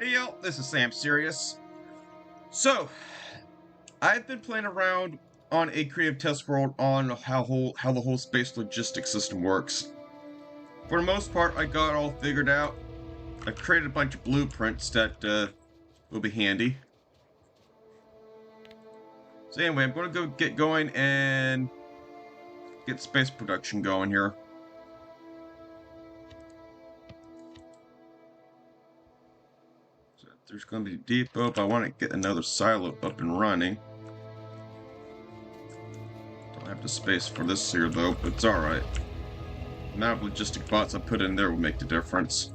Hey yo, this is Sam Serious. So, I've been playing around on a creative test world on how the whole space logistics system works. For the most part, I got it all figured out. I've created a bunch of blueprints that will be handy. So anyway, I'm going to go get going and get space production going here. So there's going to be a depot, but I want to get another silo up and running. Don't have the space for this here though, but it's alright. The amount of logistic bots I put in there will make the difference.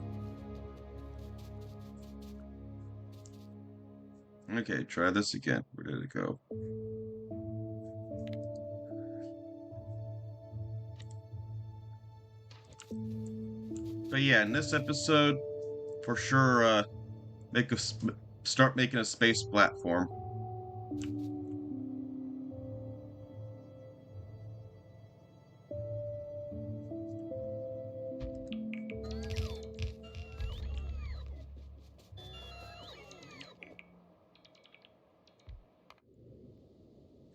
Okay, try this again. Where did it go? But yeah, in this episode, for sure, start making a space platform.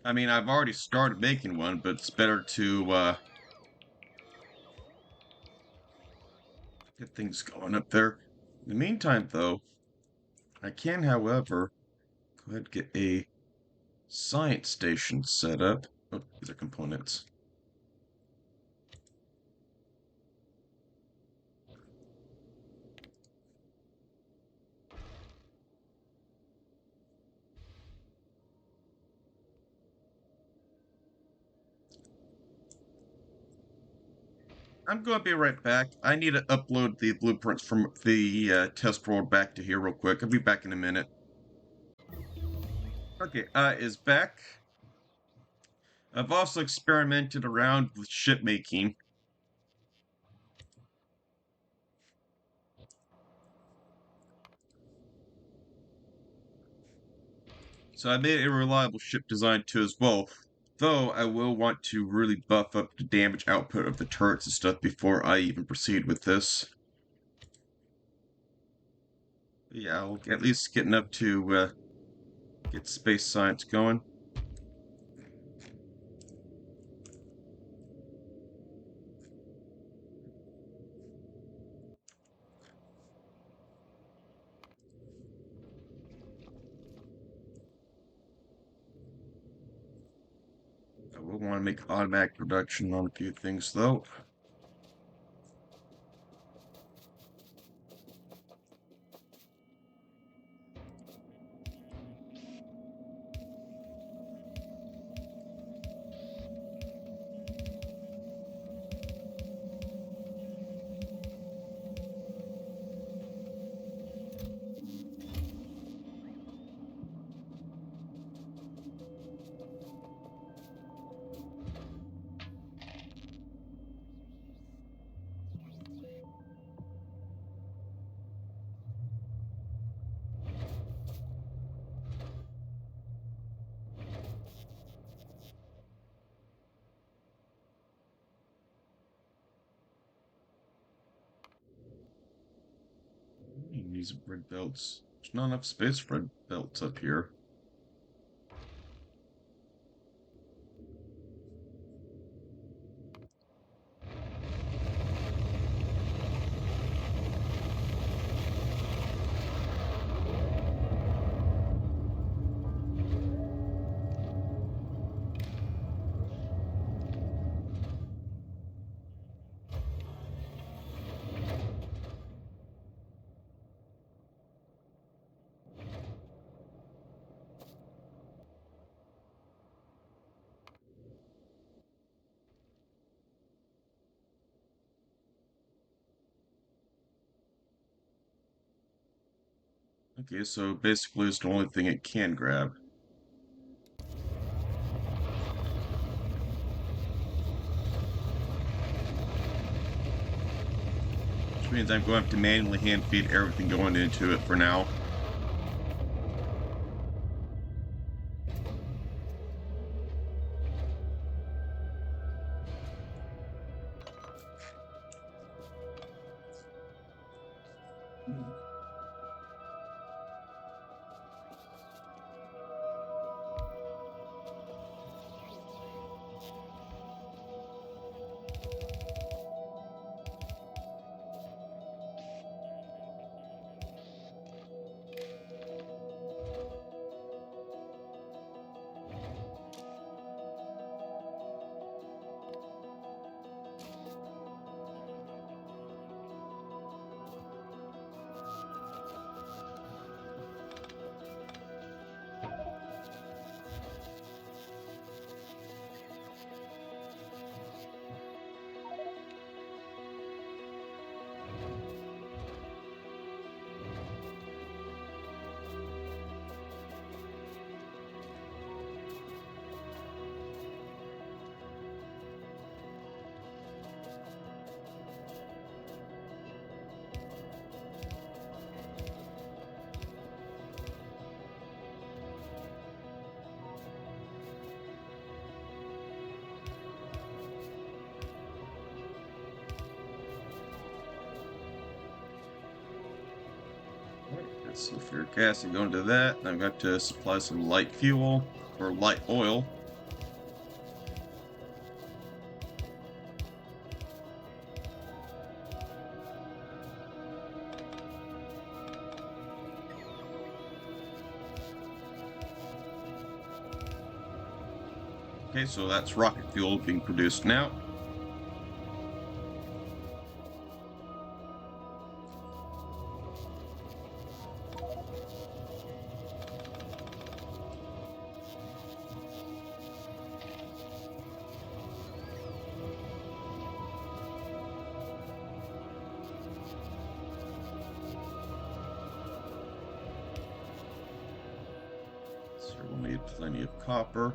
I mean, I've already started making one, but it's better to get things going up there. In the meantime, though, I can, however, go ahead and get a science station set up. Oh, these are components. I'm going to be right back. I need to upload the blueprints from the test world back to here real quick. I'll be back in a minute. Okay, is back. I've also experimented around with ship making. So I made a reliable ship design too as well, though I will want to really buff up the damage output of the turrets and stuff before I even proceed with this. Yeah, I'll at least get enough to get space science going. I will want to make automatic production on a few things though. These bread belts. There's not enough space for bread belts up here. Okay, so basically it's the only thing it can grab. Which means I'm going to have to manually hand feed everything going into it for now. That's sulfuric acid going to that. I've got to supply some light fuel or light oil. Okay, so that's rocket fuel being produced now. So we'll need plenty of copper.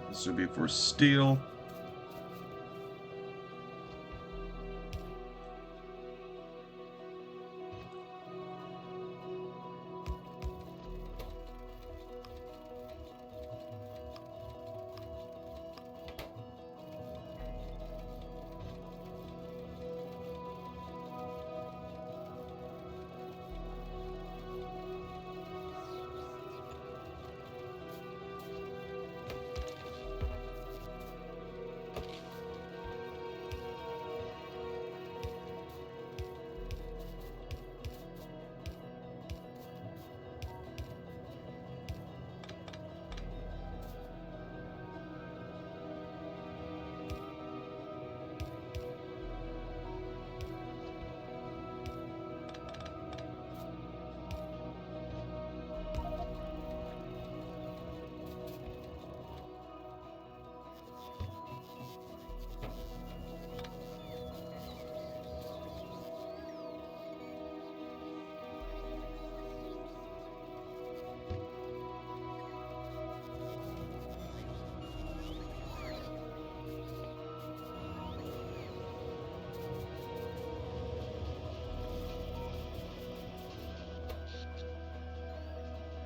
This would be for steel.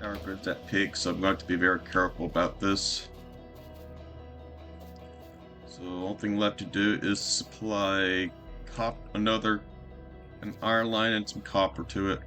Power grid's at peak, so I'm going to be very careful about this. So the only thing left to do is supply an iron line and some copper to it.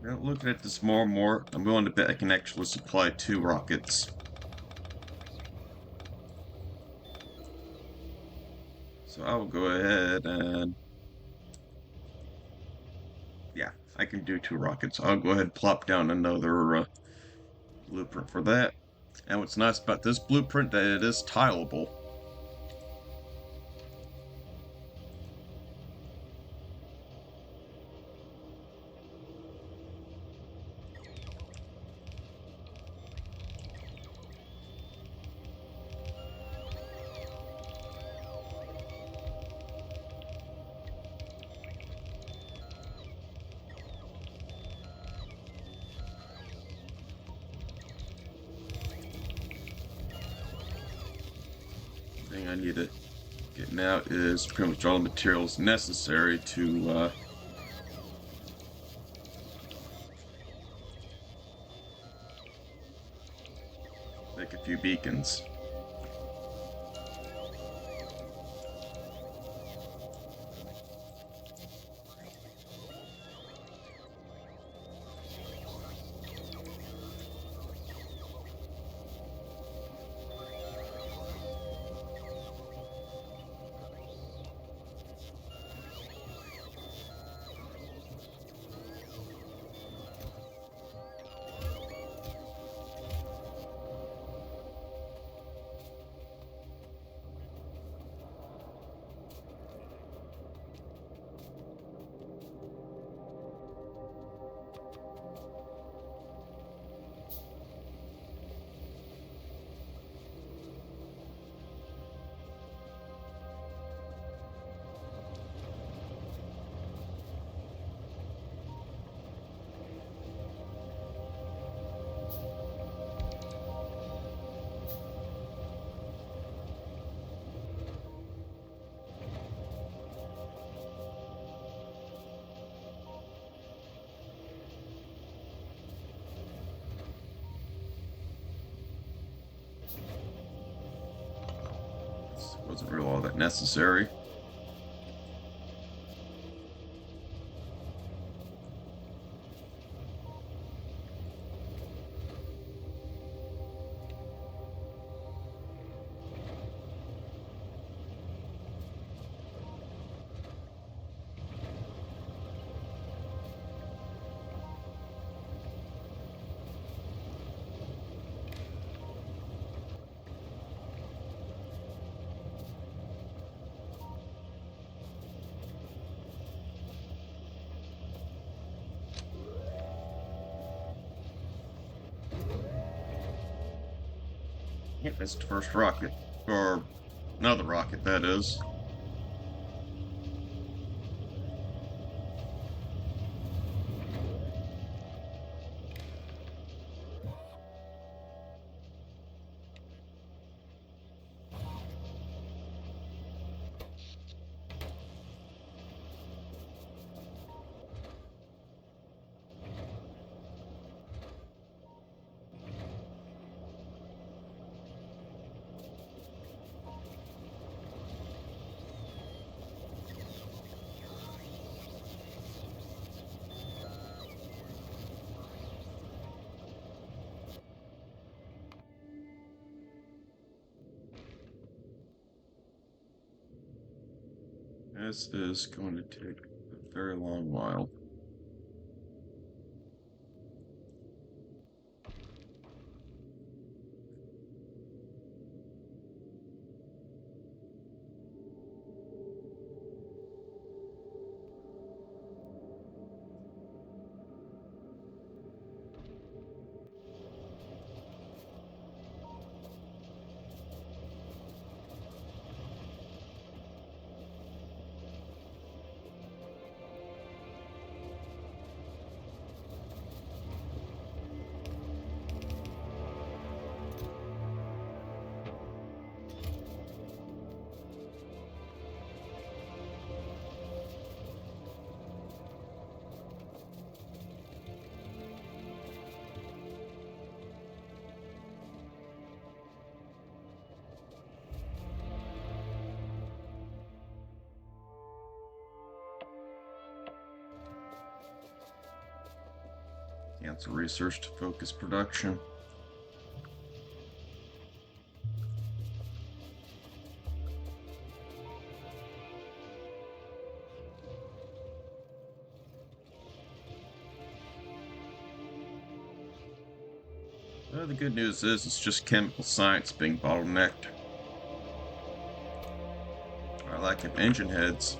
Now, looking at this more and more, I'm willing to bet I can actually supply 2 rockets. So I will go ahead and... yeah, I can do 2 rockets. I'll go ahead and plop down another blueprint for that. And what's nice about this blueprint that it is tileable. I need to get now is pretty much all the materials necessary to make a few beacons. Wasn't really all that necessary. Yep, that's the first rocket. Or another rocket, that is. This is going to take a very long while. Cancel research to focus production. The good news is it's just chemical science being bottlenecked. I lack of engine heads.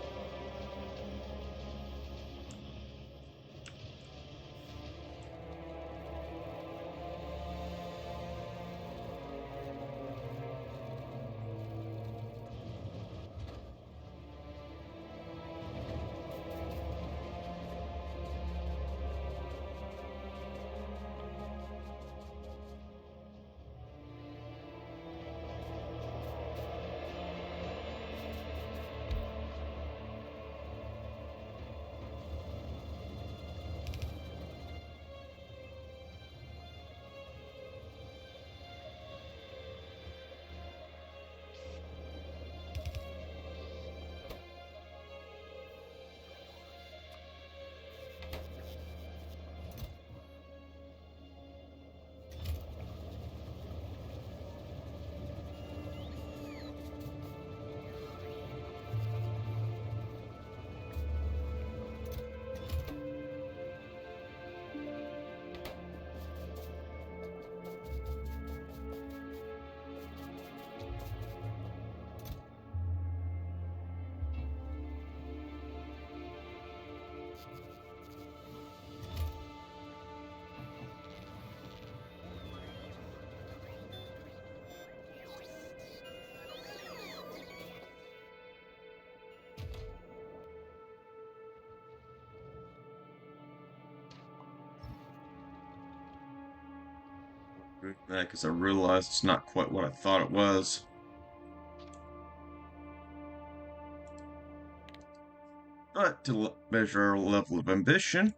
Because I realized it's not quite what I thought it was. But to measure our level of ambition,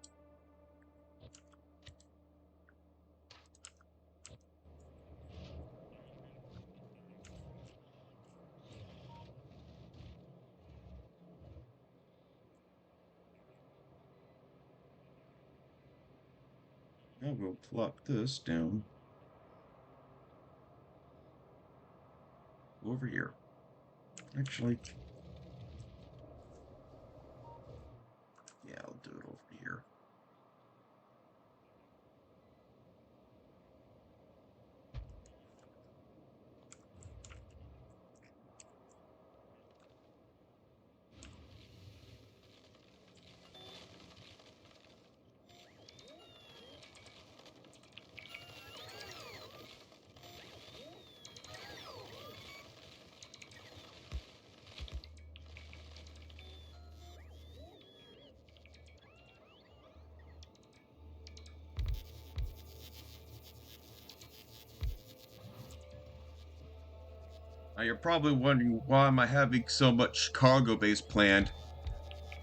I will plop this down over here. Actually, yeah, I'll do it over here. Now you're probably wondering why am I having so much cargo base planned.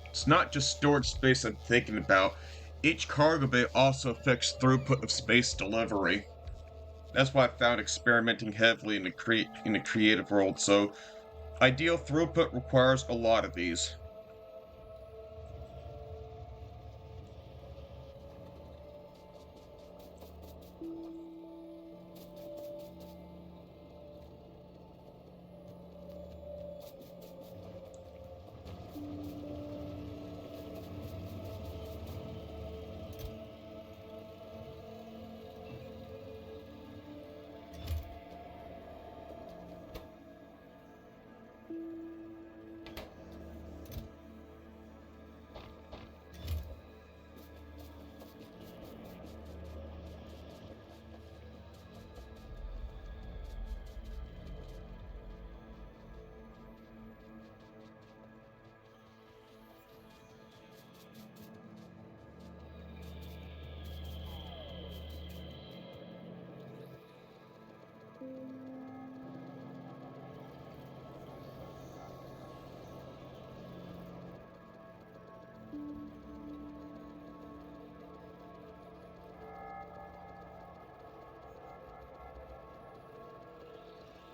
It's not just storage space I'm thinking about. Each cargo bay also affects throughput of space delivery. That's why I found experimenting heavily in the creative world, so ideal throughput requires a lot of these.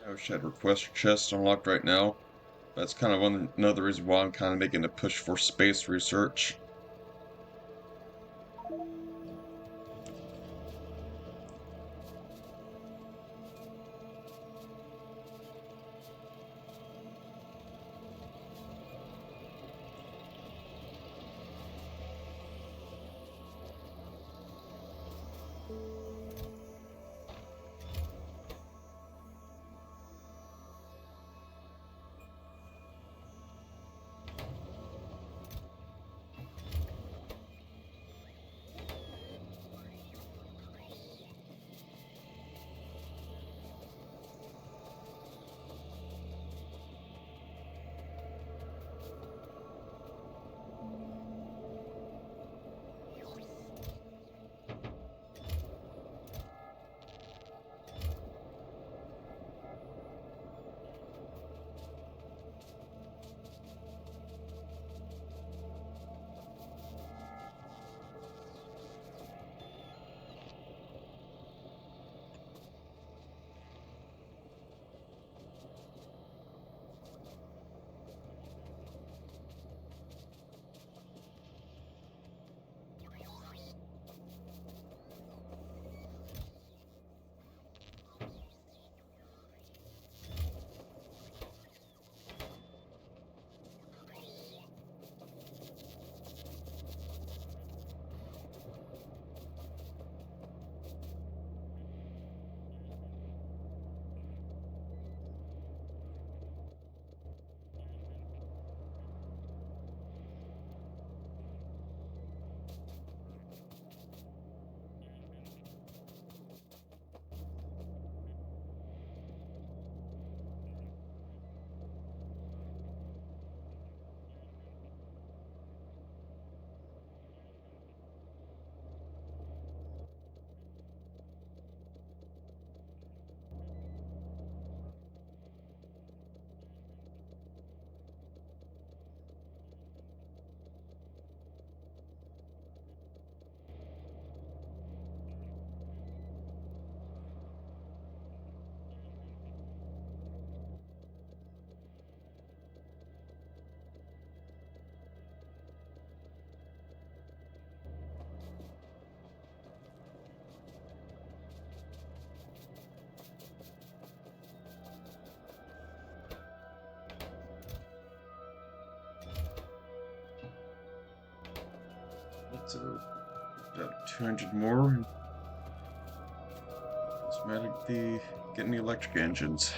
I wish I had request chest unlocked right now. That's kind of another reason why I'm kind of making a push for space research. So, about 200 more. Automatically getting the electric engines.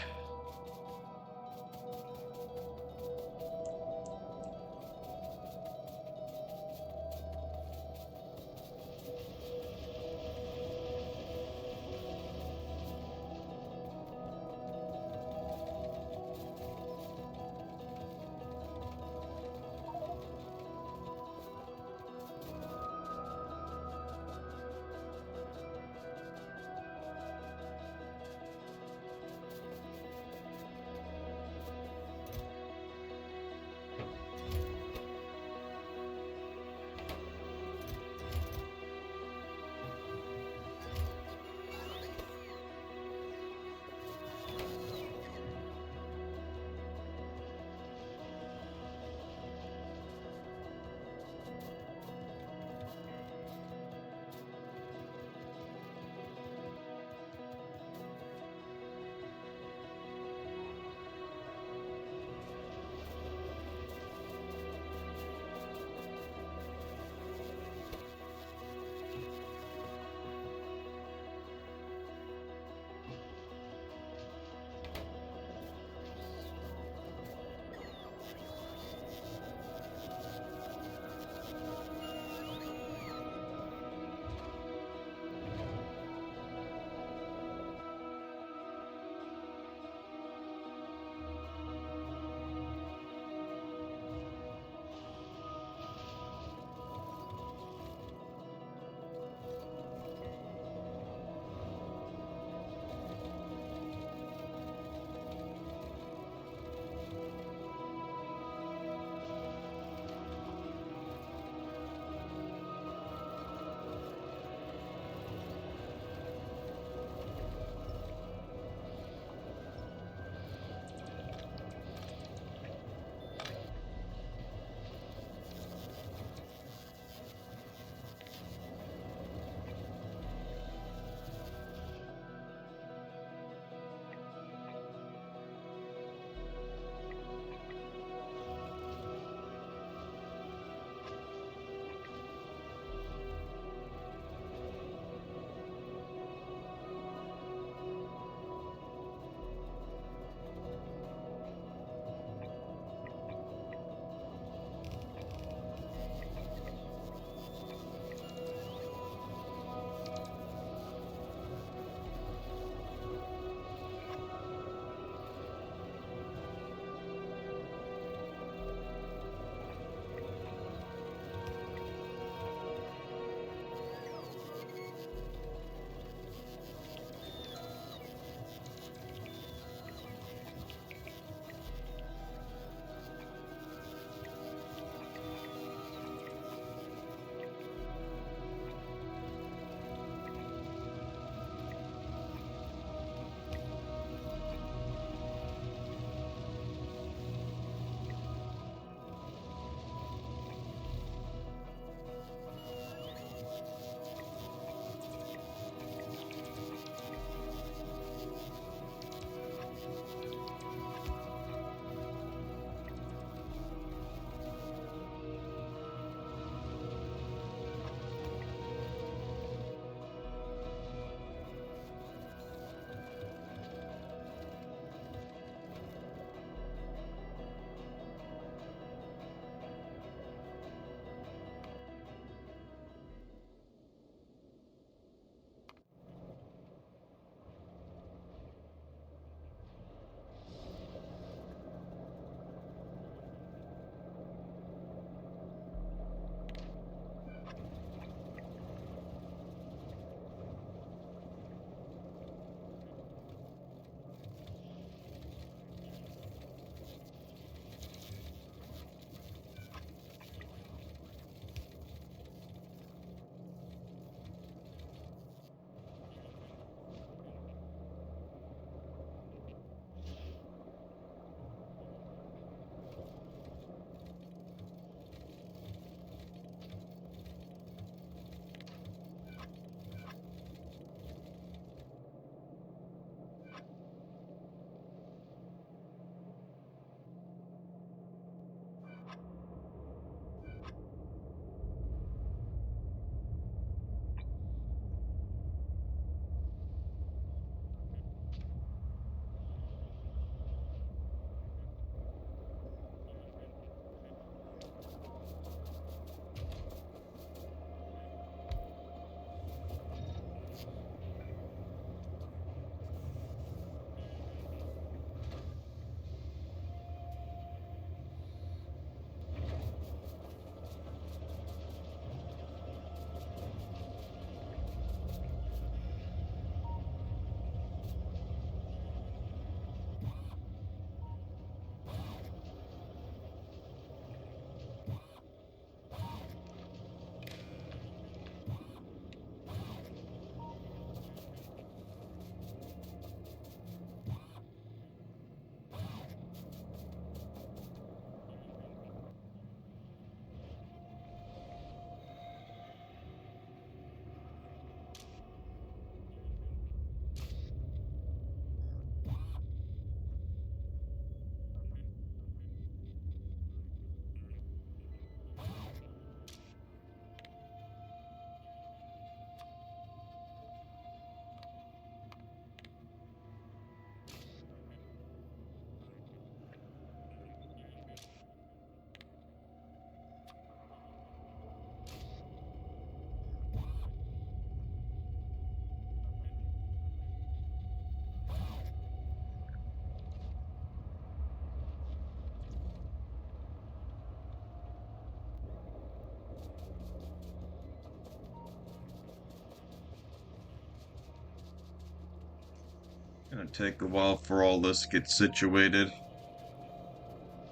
Gonna take a while for all this to get situated.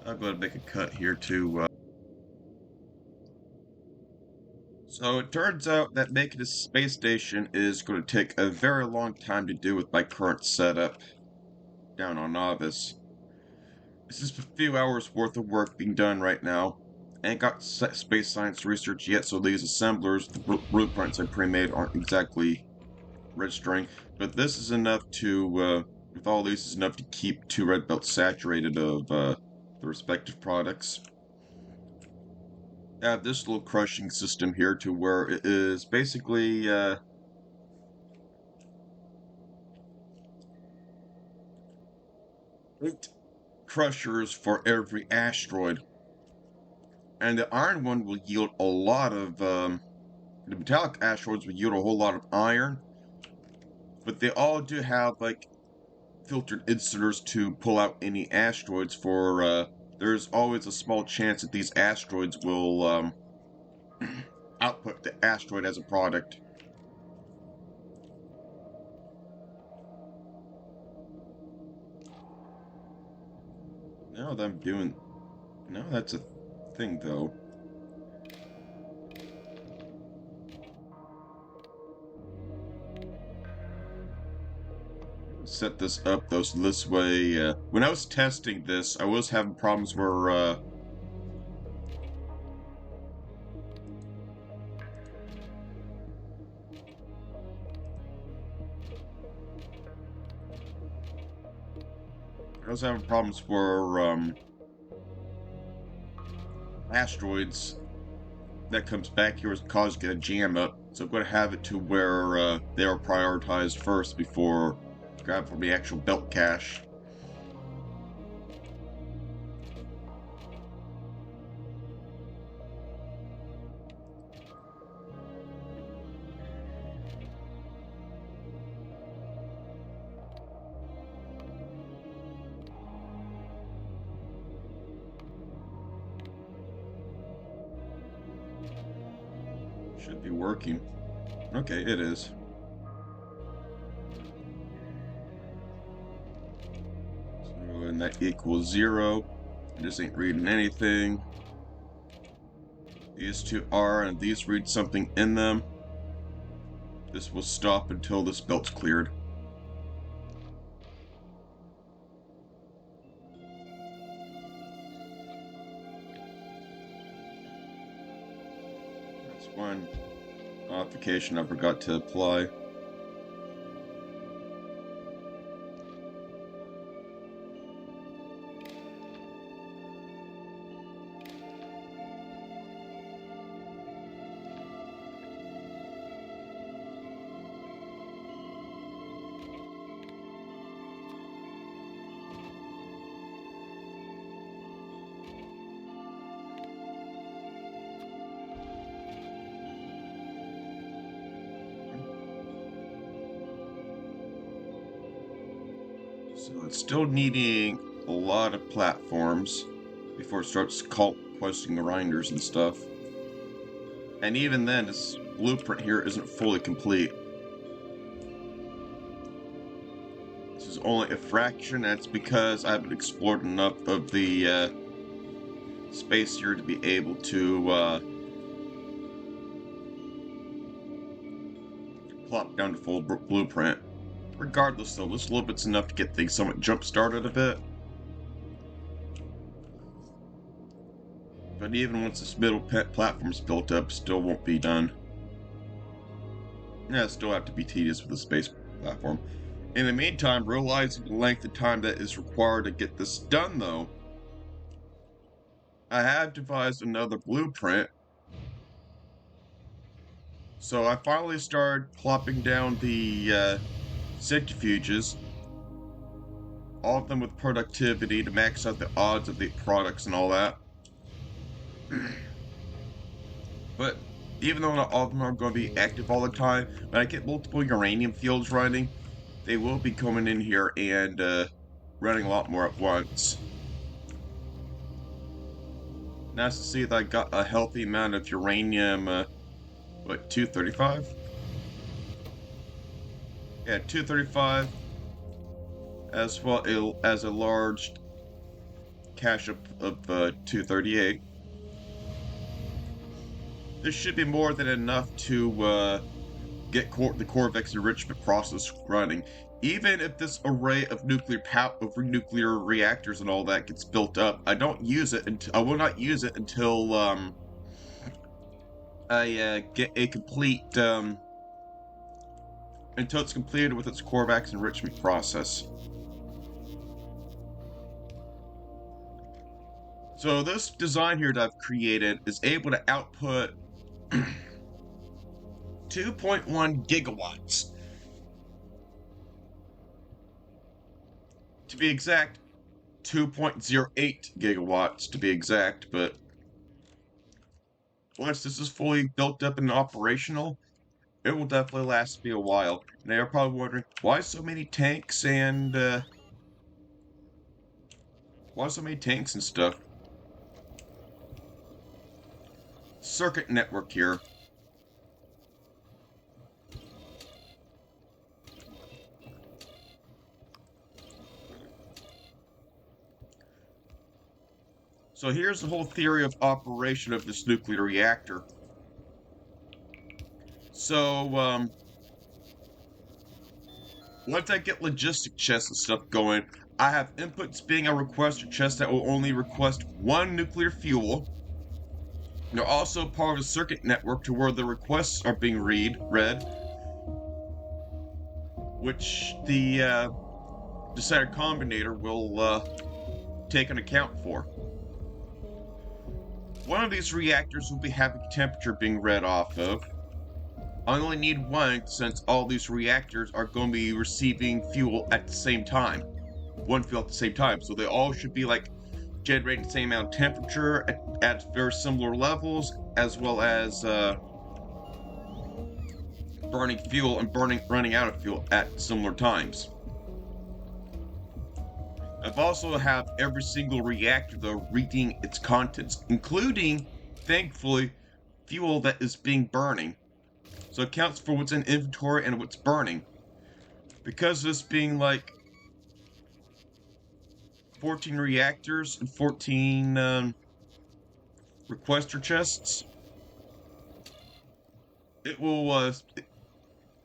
I'm gonna make a cut here too. So it turns out that making a space station is going to take a very long time to do with my current setup down on Novice. It's just a few hours worth of work being done right now. I ain't got space science research yet, so these assemblers, the blueprints I pre-made, aren't exactly registering. But this is enough to, with all these, is enough to keep 2 red belts saturated of the respective products. I have this little crushing system here to where it is basically 8 crushers for every asteroid, and the iron one will yield a lot of the metallic asteroids will yield a whole lot of iron, but they all do have like filtered inserters to pull out any asteroids for there's always a small chance that these asteroids will output the asteroid as a product. Now that I'm doing... No, that's a thing, though. Set this up, though, so this way... when I was testing this, I was having problems where... I was having problems where, asteroids that comes back here is causing a jam up, so I'm going to have it to where they are prioritized first before grab from the actual belt cache. Should be working. Okay, it is. So, and that equals 0. I just ain't reading anything. These two are, and these read something in them. This will stop until this belt's cleared. That's one modification I forgot to apply. So it's still needing a lot of platforms before it starts questing the grinders and stuff. And even then, this blueprint here isn't fully complete. This is only a fraction, and it's because I haven't explored enough of the space here to be able to plop down to full blueprint. Regardless, though, this little bit's enough to get things somewhat jump-started a bit. But even once this middle platform's built up, still won't be done. Yeah, still have to be tedious with the space platform. In the meantime, realizing the length of time that is required to get this done, though, I have devised another blueprint. So I finally started plopping down the centrifuges, all of them with productivity to max out the odds of the products and all that. But even though not all of them are going to be active all the time, when I get multiple uranium fields running, they will be coming in here and running a lot more at once. Nice to see that I got a healthy amount of uranium, what, 235? Yeah, 235. as well as a large cache of 238. This should be more than enough to get the Koravex enrichment process running. Even if this array of nuclear reactors and all that gets built up, I will not use it until I get a complete until it's completed with its Koravex enrichment process. So this design here that I've created is able to output 2.1 gigawatts. To be exact, 2.08 gigawatts to be exact, but once this is fully built up and operational, it will definitely last me a while. Now you're probably wondering, why so many tanks and stuff? Circuit network here. So here's the whole theory of operation of this nuclear reactor. So, once I get logistic chests and stuff going, I have inputs being a requester chest that will only request one nuclear fuel. They're also part of a circuit network to where the requests are being read, which the decider combinator will take an account for. One of these reactors will be having temperature being read off of. I only need one since all these reactors are going to be receiving fuel at the same time. One fuel at the same time, so they all should be like generating the same amount of temperature at very similar levels, as well as burning fuel and running out of fuel at similar times. I've also have every single reactor though reading its contents, including, thankfully, fuel that is being burning. So it counts for what's in inventory and what's burning. Because this being like 14 reactors and 14 requester chests, it will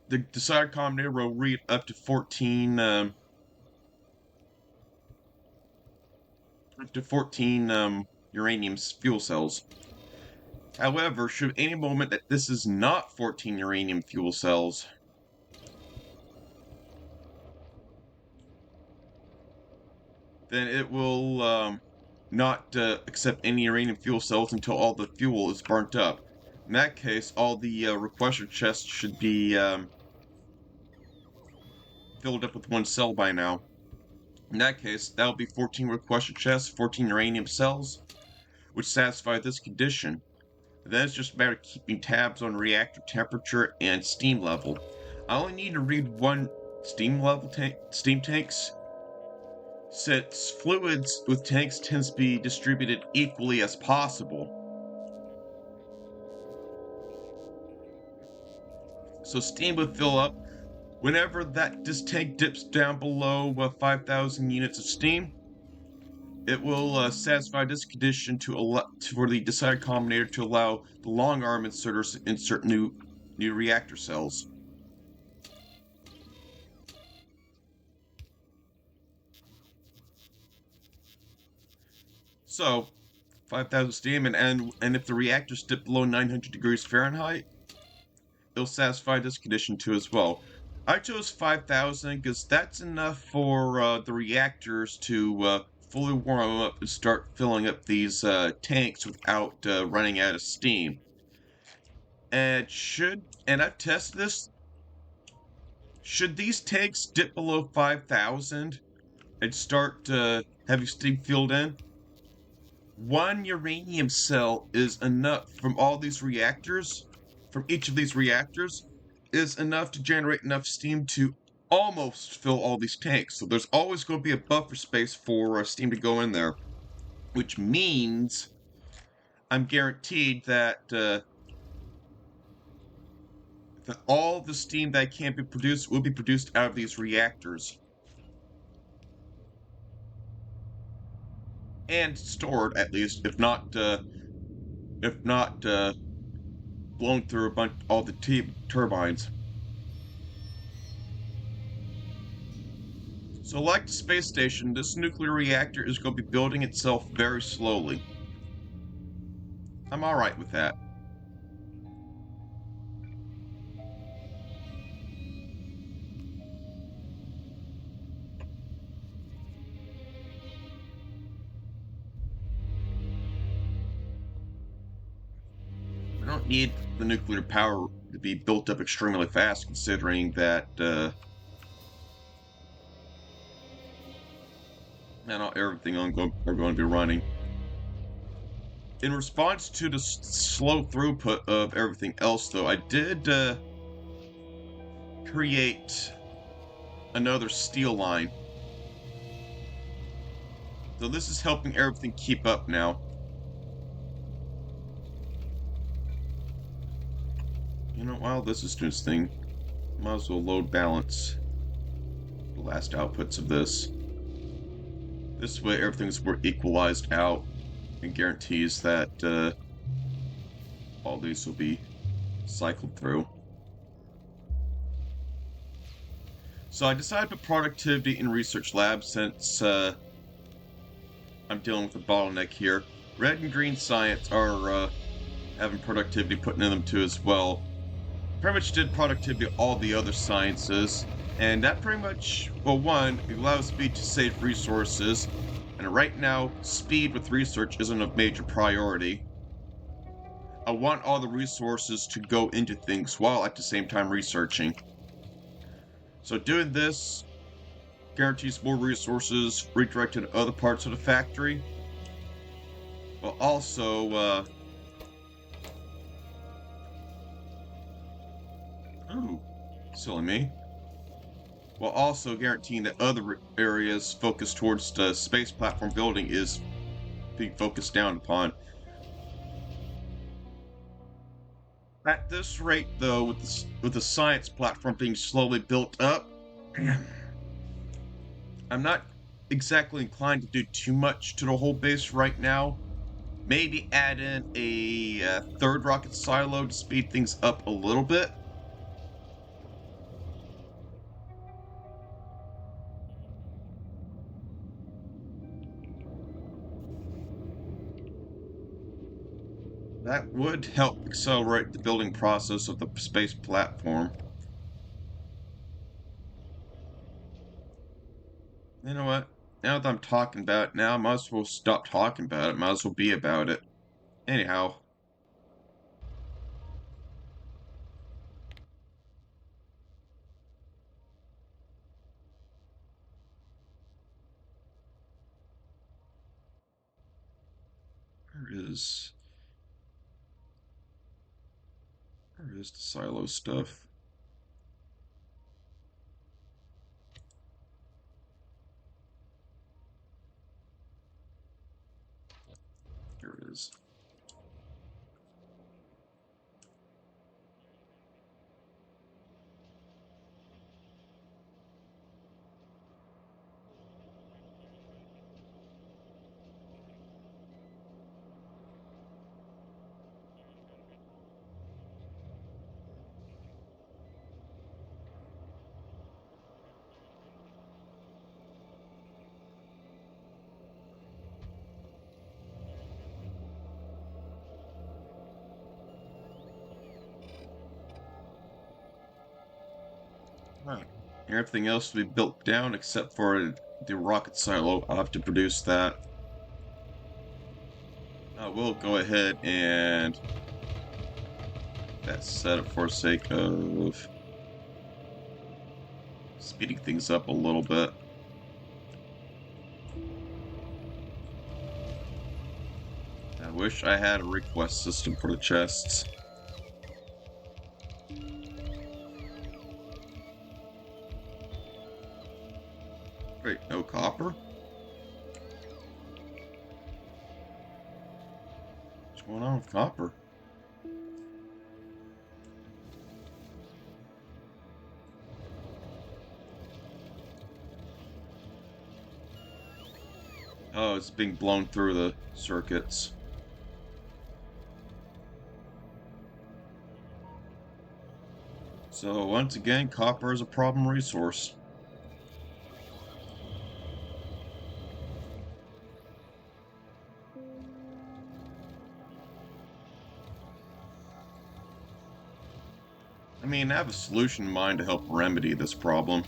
the decider combinator will read up to 14 uranium fuel cells. However, should any moment that this is not 14 uranium fuel cells, then it will not accept any uranium fuel cells until all the fuel is burnt up. In that case, all the requester chests should be filled up with one cell by now. In that case, that will be 14 requester chests, 14 uranium cells, which satisfy this condition. Then it's just a matter of keeping tabs on reactor temperature and steam level. I only need to read one steam tanks, since fluids with tanks tends to be distributed equally as possible. So steam would fill up whenever this tank dips down below 5,000 units of steam. It will satisfy this condition for the decider combinator to allow the long arm inserters to insert new reactor cells. So, 5,000 steam, and if the reactors dip below 900 degrees Fahrenheit, it'll satisfy this condition too as well. I chose 5,000 because that's enough for the reactors to fully warm up and start filling up these tanks without running out of steam. And I've tested this, should these tanks dip below 5,000 and start having steam filled in, one uranium cell is enough from each of these reactors, is enough to generate enough steam to almost fill all these tanks. So there's always going to be a buffer space for steam to go in there, which means I'm guaranteed that all the steam that can be produced will be produced out of these reactors. and stored at least, if not blown through all the turbines. So like the space station, this nuclear reactor is going to be building itself very slowly. I'm alright with that. We don't need the nuclear power to be built up extremely fast, considering that not everything are going to be running. In response to the slow throughput of everything else, though, I did create another steel line. So this is helping everything keep up now. You know, while this is doing this thing, might as well load balance the last outputs of this. This way everything's more equalized out and guarantees that all these will be cycled through. So I decided to put productivity in research labs since I'm dealing with a bottleneck here. Red and green science are having productivity put into them too as well. Pretty much did productivity all the other sciences, and that pretty much, well, one, it allows me to save resources, and right now, speed with research isn't a major priority. I want all the resources to go into things while at the same time researching. So doing this guarantees more resources redirected to other parts of the factory, but also, ooh, silly me. While also guaranteeing that other areas focused towards the space platform building is being focused down upon. At this rate, though, with the science platform being slowly built up, I'm not exactly inclined to do too much to the whole base right now. Maybe add in a third rocket silo to speed things up a little bit. That would help accelerate the building process of the space platform. You know what? Now that I'm talking about it now, I might as well stop talking about it. Might as well be about it. Anyhow. Where is the silo stuff? Here it is. Right. Everything else will be built down except for the rocket silo. I'll have to produce that. I will go ahead and that's set up for sake of speeding things up a little bit. I wish I had a request system for the chests. Wait, no copper? What's going on with copper? Oh, it's being blown through the circuits. So once again, copper is a problem resource. I mean, I have a solution in mind to help remedy this problem.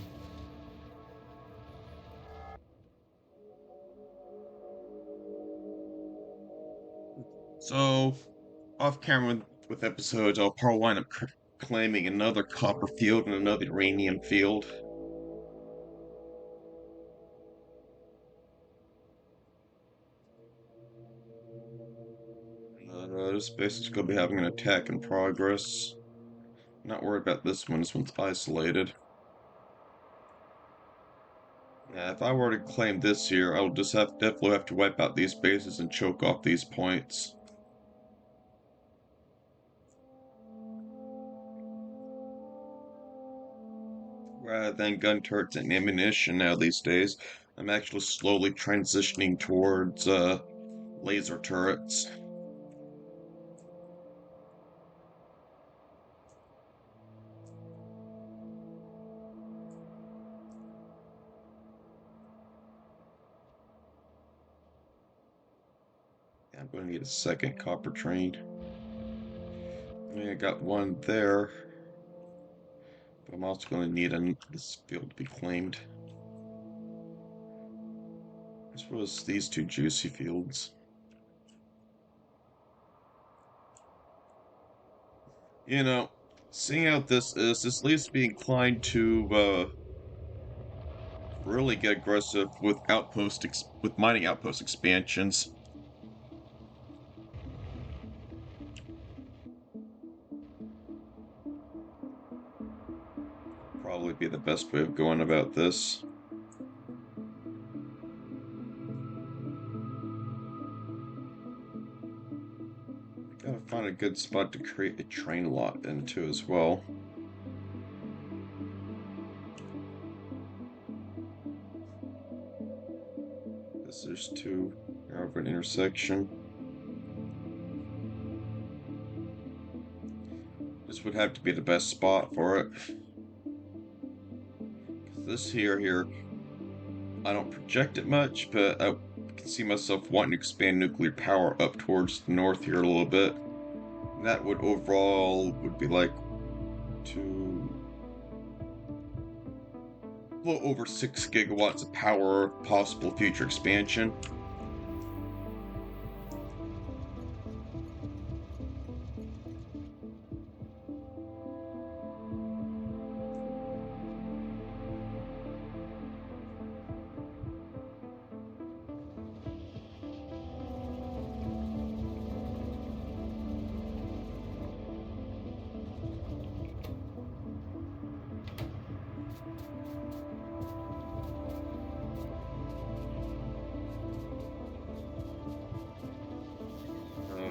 So, off camera with episodes, I'll probably wind up claiming another copper field and another uranium field. This base is going to be having an attack in progress. Not worried about this one. This one's isolated. Yeah, if I were to claim this here, I would just definitely have to wipe out these bases and choke off these points. Rather than gun turrets and ammunition now these days, I'm actually slowly transitioning towards laser turrets. Yeah, I'm going to need a second copper train. I got one there, but I'm also going to need this field to be claimed. I suppose these two juicy fields. You know, seeing how this leaves me inclined to really get aggressive with with mining outpost expansions. Probably be the best way of going about this. Gotta find a good spot to create a train lot into as well. Because there's two over an intersection. This would have to be the best spot for it. This here, I don't project it much, but I can see myself wanting to expand nuclear power up towards the north here a little bit. That would overall would be like a little over 6 gigawatts of power, possible future expansion.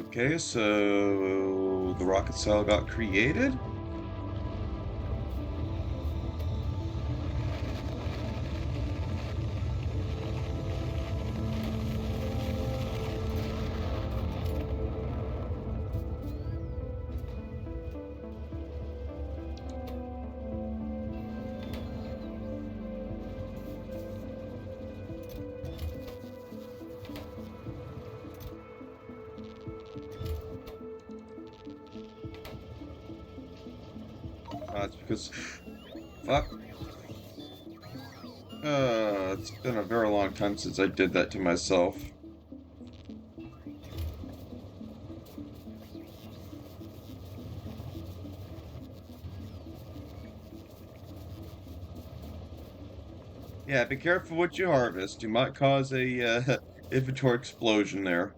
Okay, so the rocket cell got created. It's because fuck. It's been a very long time since I did that to myself. Yeah, be careful what you harvest. You might cause a inventory explosion there.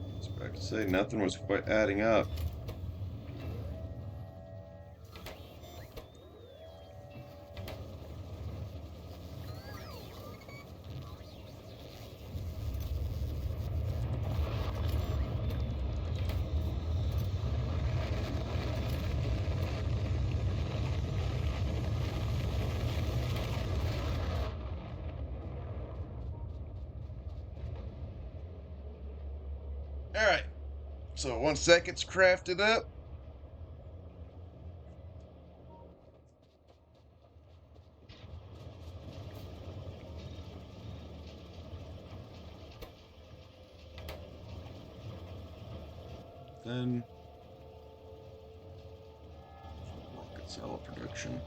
I was about to say nothing was quite adding up. Alright, so 1 second's crafted up. Then rocket cell production.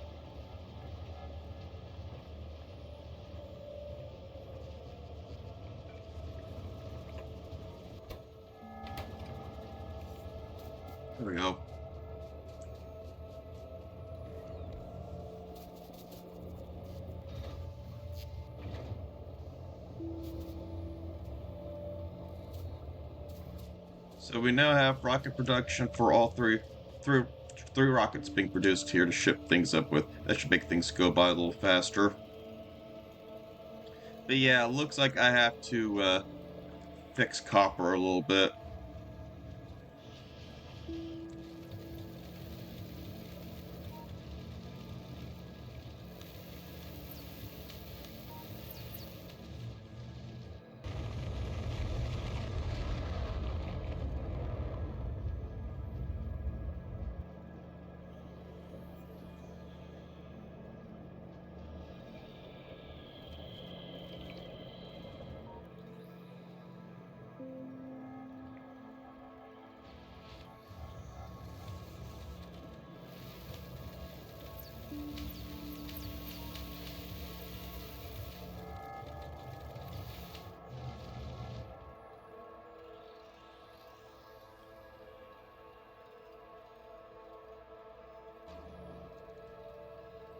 There we go. So we now have rocket production for all three rockets being produced here to ship things up with. That should make things go by a little faster. But yeah, it looks like I have to fix copper a little bit.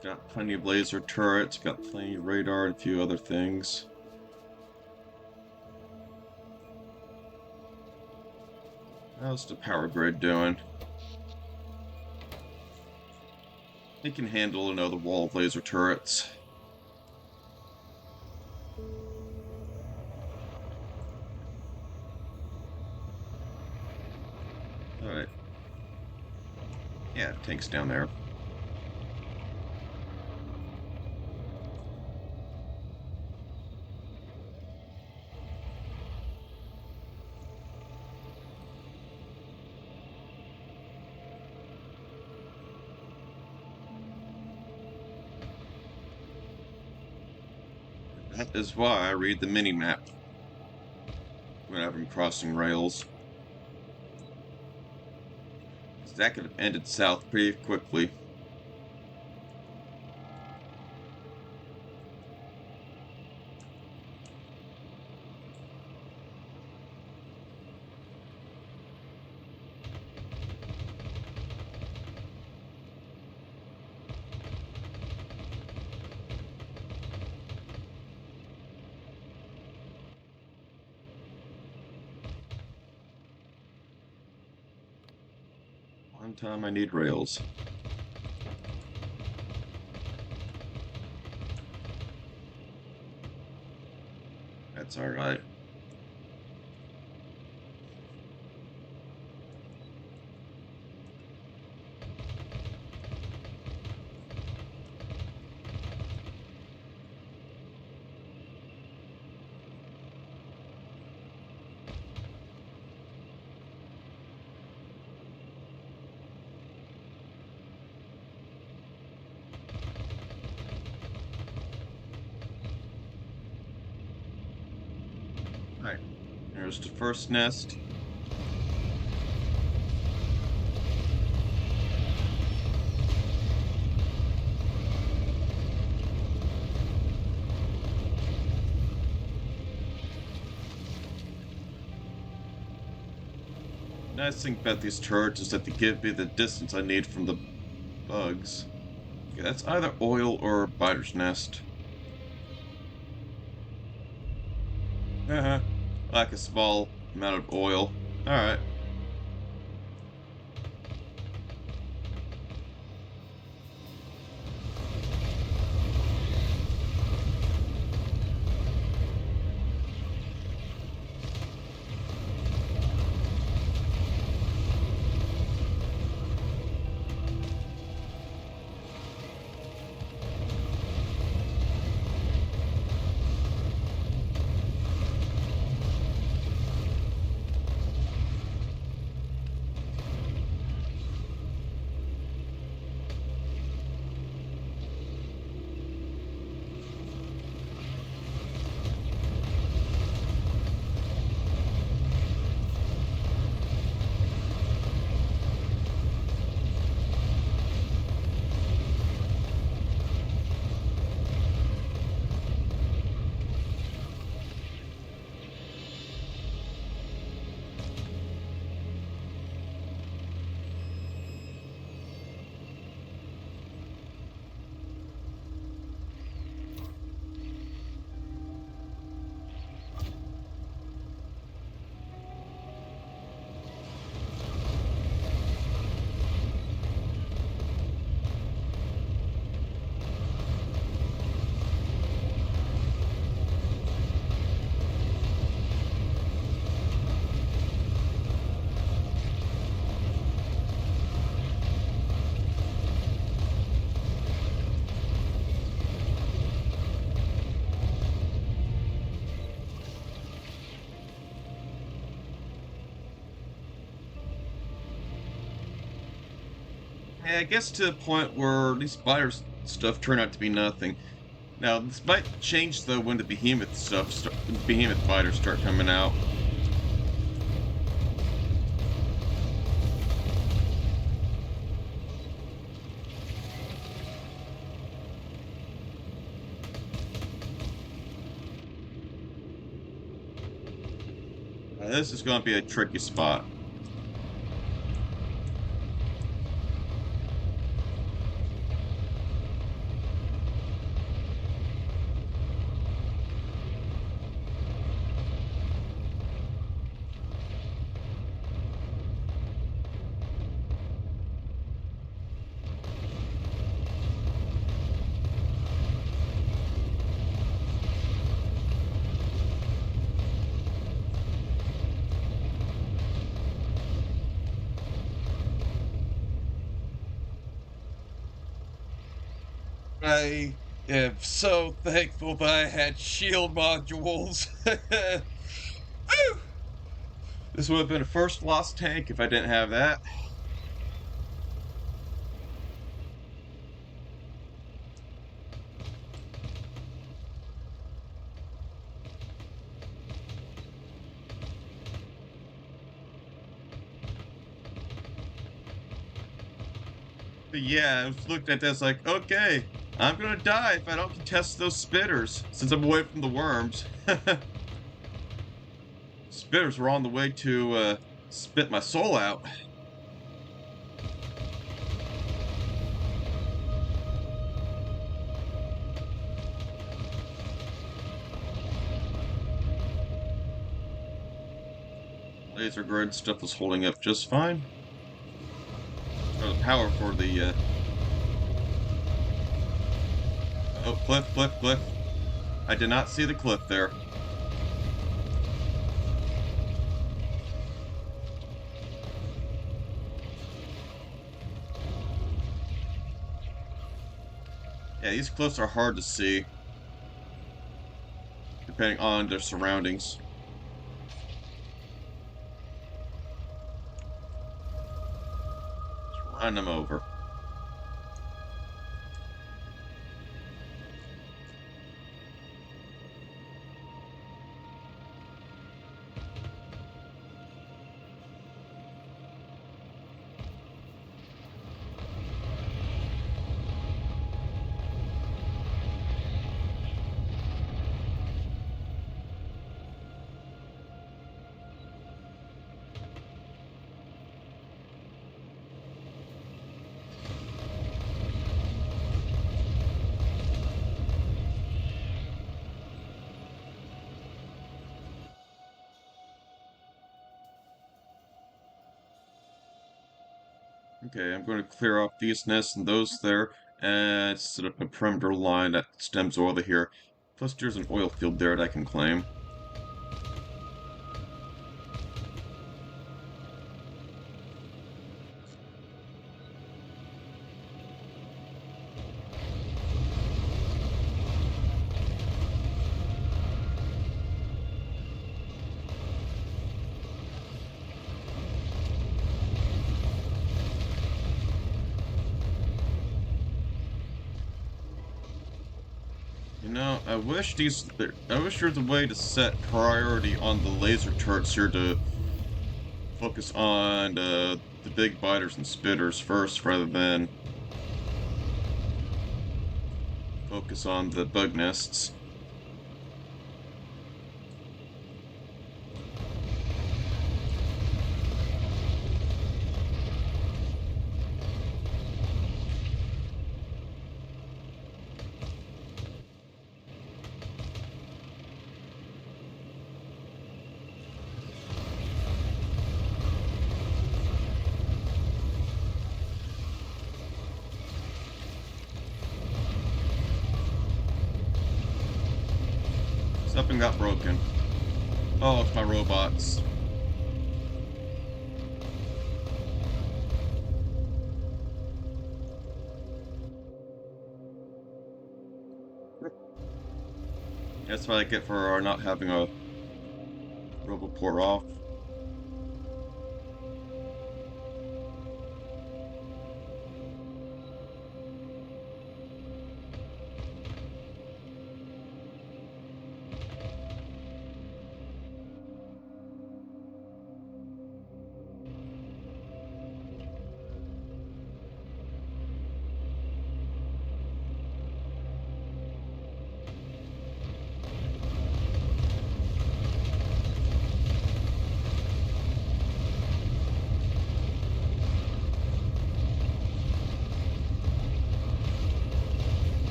Got plenty of laser turrets, got plenty of radar and a few other things. How's the power grid doing? It can handle another wall of laser turrets. Alright. Yeah, tank's down there. That is why I read the mini-map whenever I'm crossing rails. That could have ended south pretty quickly. One time I need rails. That's alright. Alright, there's the first nest. Nice thing about these turrets is that they give me the distance I need from the bugs. Okay, that's either oil or a biter's nest. Like a small amount of oil. Alright. Yeah, I guess to a point where these spider stuff turn out to be nothing. Now, this might change though when the behemoth spiders start coming out. This is going to be a tricky spot. I am so thankful that I had shield modules. This would have been a first lost tank if I didn't have that. But yeah, I was looking at this like, okay, I'm gonna die if I don't contest those spitters, since I'm away from the worms. Spitters were on the way to spit my soul out. Laser grid stuff was holding up just fine. The power for the oh, cliff. I did not see the cliff there. Yeah, these cliffs are hard to see, depending on their surroundings. Just run them over. Okay, I'm going to clear off these nests and those there, and set up a perimeter line that stems over here. Plus, there's an oil field there that I can claim. You know, I wish there's a way to set priority on the laser turrets here to focus on the big biters and spitters first, rather than focus on the bug nests. Something got broken. Oh, it's my robots. That's what I get for not having a roboport off.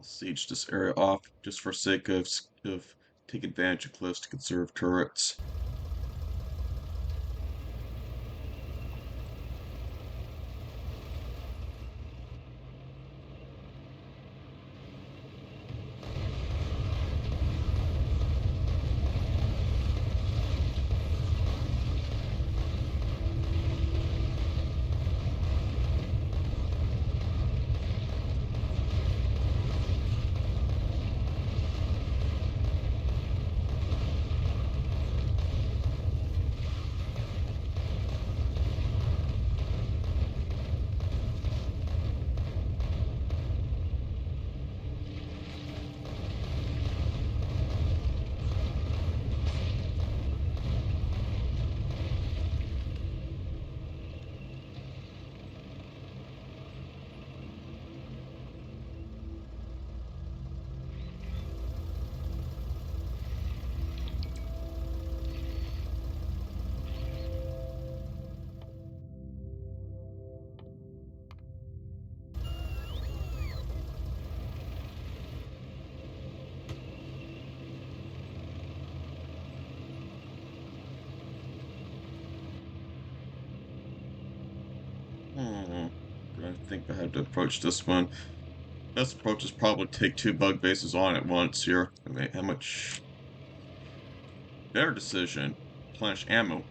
I'll siege this area off just for sake of taking advantage of cliffs to conserve turrets. I think I have to approach this one. Best approach is probably take 2 bug bases on at once here. I mean, how much better decision? Replenish ammo.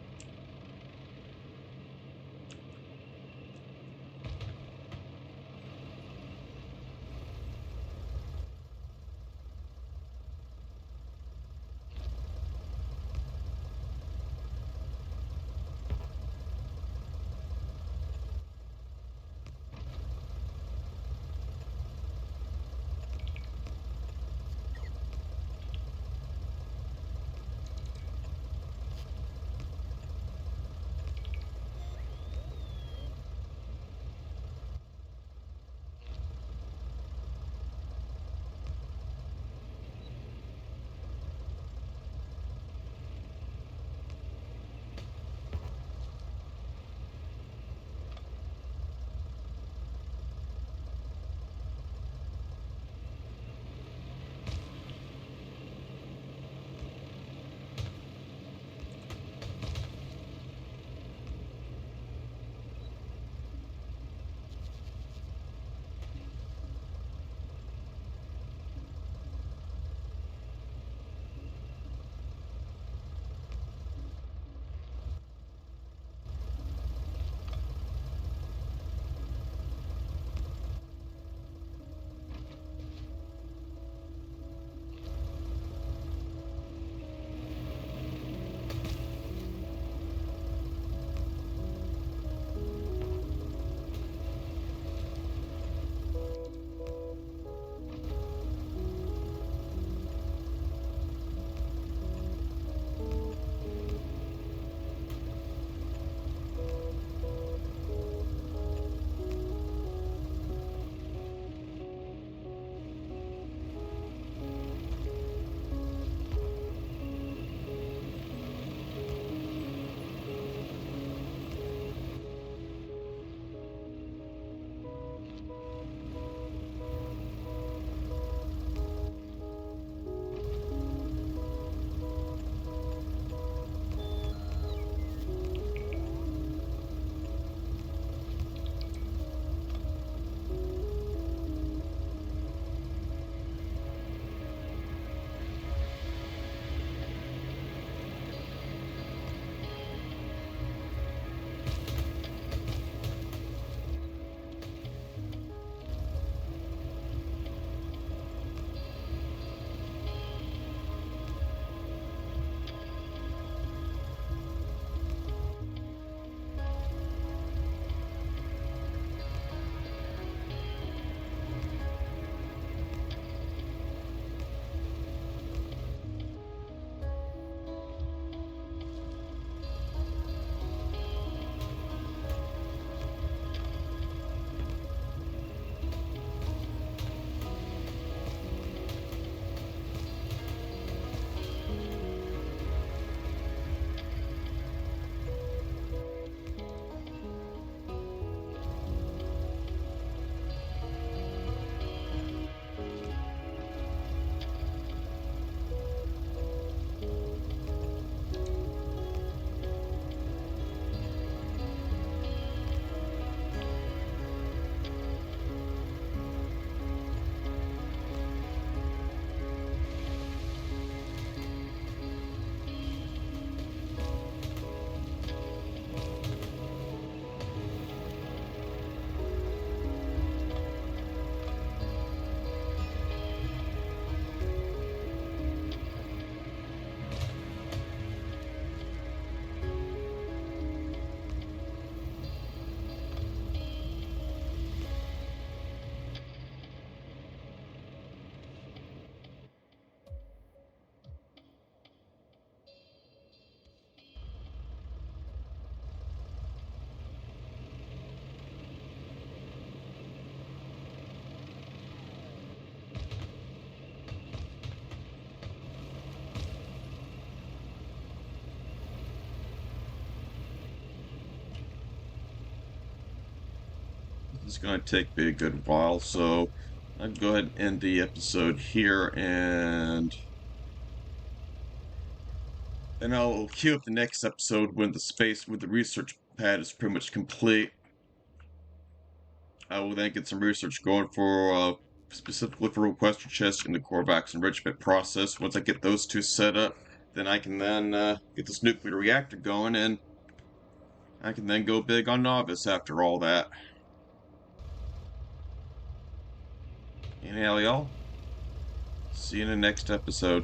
This is going to take me a good while, so I'll go ahead and end the episode here, and then I'll queue up the next episode when the research pad is pretty much complete. I will then get some research going for specifically for requester chest in the Koravex enrichment process. Once I get those two set up, then I can then get this nuclear reactor going, and I can then go big on Novice after all that. Anyhow, y'all, see you in the next episode.